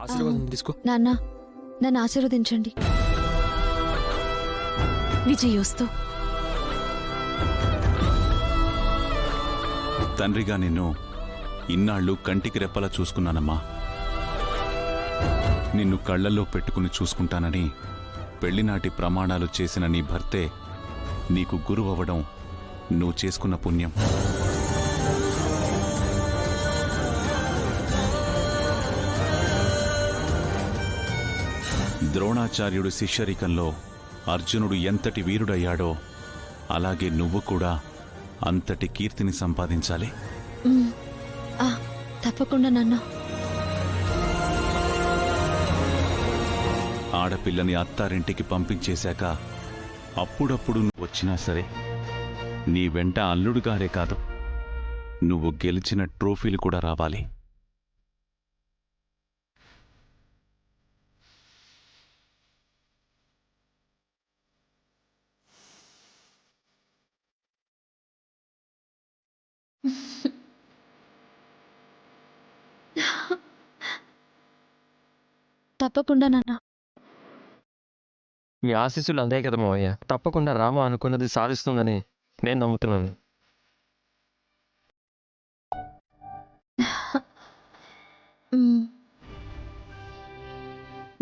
ఆశీర్వాదం తీసుకో. నాన్న, నన్ను ఆశీర్వదించండి. విజయోస్తు. తండ్రిగా నిన్ను ఇన్నాళ్ళు కంటికి రెప్పలా చూసుకున్నానమ్మా. నిన్ను కళ్లల్లో పెట్టుకుని చూసుకుంటానని పెళ్లినాటి ప్రమాణాలు చేసిన నీ భర్తే నీకు గురువవ్వడం నువ్వు చేసుకున్న పుణ్యం. ద్రోణాచార్యుడు శిష్యరికంలో అర్జునుడు ఎంతటి వీరుడయ్యాడో అలాగే నువ్వు కూడా అంతటి కీర్తిని సంపాదించాలి. తప్పకుండా నాన్న. ఆడపిల్లని అత్తారింటికి పంపించేశాక అప్పుడప్పుడు నువ్వు వచ్చినా సరే నీ వెంట అల్లుడుగారే కాదు, నువ్వు గెలిచిన ట్రోఫీలు కూడా రావాలి. తప్పకుండా నాన్న. మీ ఆశీస్సులు అందే కదా మావయ్య. తప్పకుండా రామ అనుకున్నది సాధిస్తుందని నేను నమ్ముతున్నాను.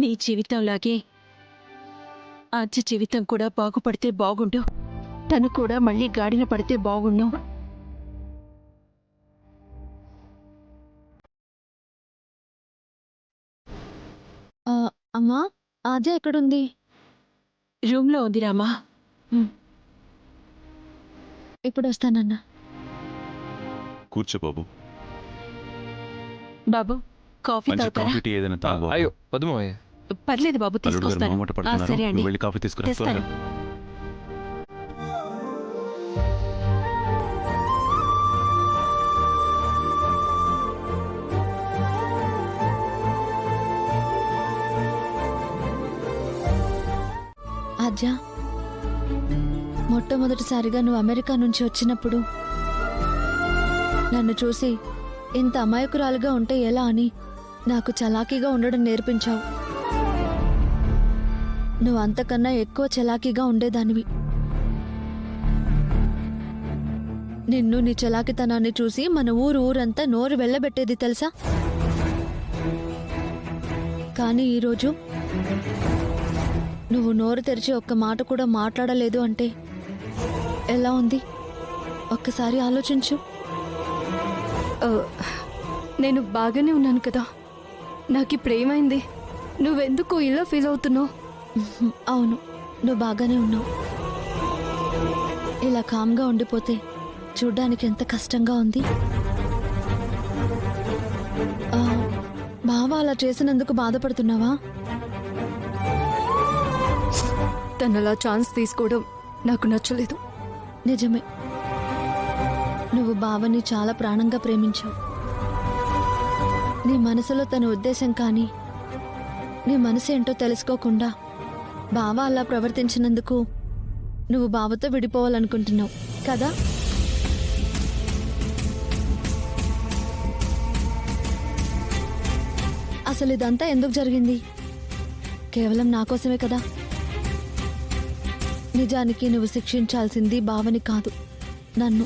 నీ జీవితంలాగే ఆర్జ జీవితం కూడా బాగుపడితే బాగుండు. తను కూడా మళ్ళీ గాడిన పడితే బాగుండు. అమ్మా, ఆజా ఎక్కడుంది? రూమ్లో ఉంది రామా. ఇప్పుడు వస్తానన్నా. కూర్చో బాబు. బాబు, కాఫీ మంచి తాగుతారా? కాఫీ టీ ఏదైనా తాగు. అయ్యో వద్దు మావయ్య. పర్లేదు బాబు, అల్లుడు గారు తీసుకొస్తాను. మొహమాట పడుతున్నారు. సరే అండి, నువ్వు వెళ్ళి కాఫీ తీసుకురా. తెస్తాను. ఆజా, మొట్టమొదటిసారిగా నువ్వు అమెరికా నుంచి వచ్చినప్పుడు నన్ను చూసి ఇంత అమాయకురాలుగా ఉంటే ఎలా అని నాకు చలాకీగా ఉండడం నేర్పించావు. నువ్వు అంతకన్నా ఎక్కువ చలాకీగా ఉండేదానివి. నిన్ను నీ చలాకితనాన్ని చూసి మన ఊరంతా నోరు వెళ్ళబెట్టేది తెలుసా. కానీ ఈరోజు నువ్వు నోరు తెరిచి ఒక్క మాట కూడా మాట్లాడలేదు అంటే ఎలా ఉంది? ఒక్కసారి ఆలోచించు. నేను బాగానే ఉన్నాను కదా, నాకు ప్రేమైంది. నువ్వెందుకు ఇలా ఫీల్ అవుతున్నావు? అవును, నువ్వు బాగానే ఉన్నావు. ఇలా కామ్గా ఉండిపోతే చూడ్డానికి ఎంత కష్టంగా ఉంది. బావ అలా చేసినందుకు బాధపడుతున్నావా? తనలా ఛాన్స్ తీసుకోవడం నాకు నచ్చలేదు. నిజమే, నువ్వు బావని చాలా ప్రాణంగా ప్రేమించావు. నీ మనసులో తన ఉద్దేశం కానీ నీ మనసు ఏంటో తెలుసుకోకుండా బావ అలా ప్రవర్తించినందుకు నువ్వు బావతో విడిపోవాలనుకుంటున్నావు కదా? అసలు ఇదంతా ఎందుకు జరిగింది? కేవలం నా కోసమే కదా? నిజానికి నువ్వు శిక్షించాల్సింది బావని కాదు, నన్ను.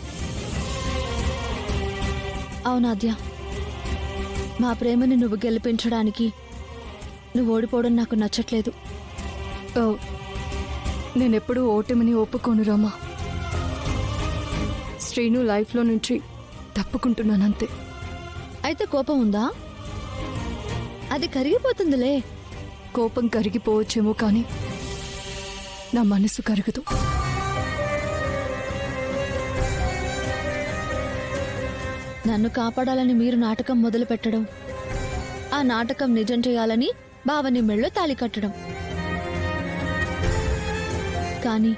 అవునాద్య, మా ప్రేమని నువ్వు గెలిపించడానికి నువ్వు ఓడిపోవడం నాకు నచ్చట్లేదు. నేనెప్పుడూ ఓటమిని ఒప్పుకోను రామా. శ్రీను లైఫ్లో నుంచి తప్పుకుంటున్నానంతే. అయితే కోపం ఉందా? అది కరిగిపోతుందిలే. కోపం కరిగిపోవచ్చేమో కానీ నా మనసు కరగదు. నన్ను కాపాడాలని మీరు నాటకం మొదలు పెట్టడం, ఆ నాటకం నిజం చేయాలని బావని మెళ్ళో తాళి కట్టడం. కానీ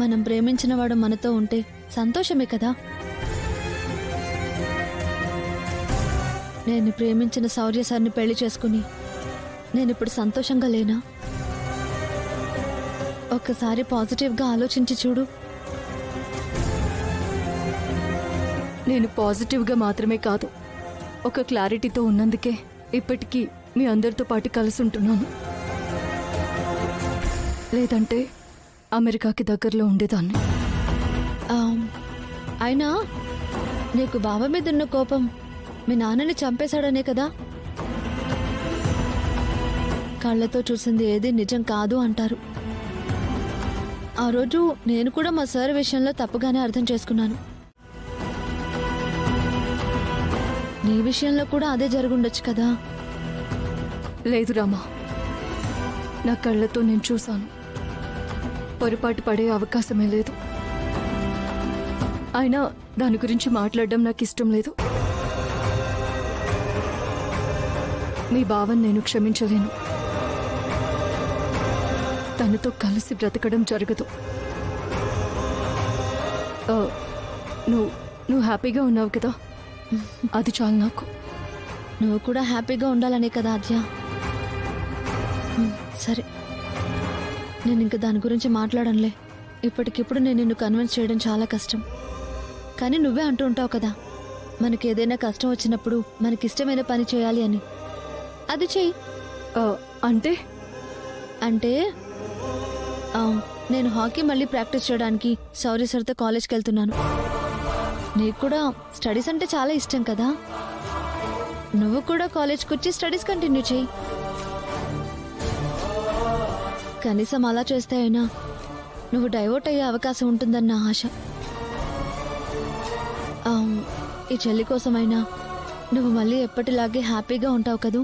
మనం ప్రేమించిన వాడు మనతో ఉంటే సంతోషమే కదా? నేను ప్రేమించిన శౌర్య సార్ని పెళ్లి చేసుకుని నేనిప్పుడు సంతోషంగా లేనా? ఒక్కసారి పాజిటివ్గా ఆలోచించి చూడు. నేను పాజిటివ్గా మాత్రమే కాదు, ఒక క్లారిటీతో ఉన్నందుకే ఇప్పటికీ మీ అందరితో పాటు కలిసి ఉంటున్నాను. లేదంటే అమెరికాకి దగ్గరలో ఉండేదాన్ని. అయినా నీకు బావ మీద ఉన్న కోపం మీ నాన్నని చంపేశాడనే కదా? కళ్ళతో చూసింది ఏది నిజం కాదు అంటారు. ఆ రోజు నేను కూడా మా సార్ విషయంలో తప్పుగానే అర్థం చేసుకున్నాను. నీ విషయంలో కూడా అదే జరుగుండొచ్చు కదా? లేదు రామా, నా కళ్ళతో నేను చూశాను. పొరపాటు పడే అవకాశమే లేదు. అయినా దాని గురించి మాట్లాడడం నాకు ఇష్టం లేదు. మీ బావని నేను క్షమించలేను. తనతో కలిసి బ్రతకడం జరగదు. నువ్వు హ్యాపీగా ఉన్నావు కదా, అది చాలు నాకు. నువ్వు కూడా హ్యాపీగా ఉండాలనే కదా ఆద్య. సరే, నేను ఇంకా దాని గురించి మాట్లాడనులే. ఇప్పటికిప్పుడు నేను నిన్ను కన్విన్స్ చేయడం చాలా కష్టం. కానీ నువ్వే అంటూ ఉంటావు కదా, మనకి ఏదైనా కష్టం వచ్చినప్పుడు మనకిష్టమైన పని చేయాలి అని. అది చెయ్యి. అంటే అంటే నేను హాకీ మళ్ళీ ప్రాక్టీస్ చేయడానికి సౌర్య సార్తో కాలేజ్కి వెళ్తున్నాను. నీకు కూడా స్టడీస్ అంటే చాలా ఇష్టం కదా, నువ్వు కూడా కాలేజ్కి వచ్చి స్టడీస్ కంటిన్యూ చేయి. కనీసం అలా చేస్తే అయినా నువ్వు డైవర్ట్ అయ్యే అవకాశం ఉంటుందన్న ఆశ. ఈ చెల్లి కోసమైనా నువ్వు మళ్ళీ ఎప్పటిలాగే హ్యాపీగా ఉంటావు కదూ.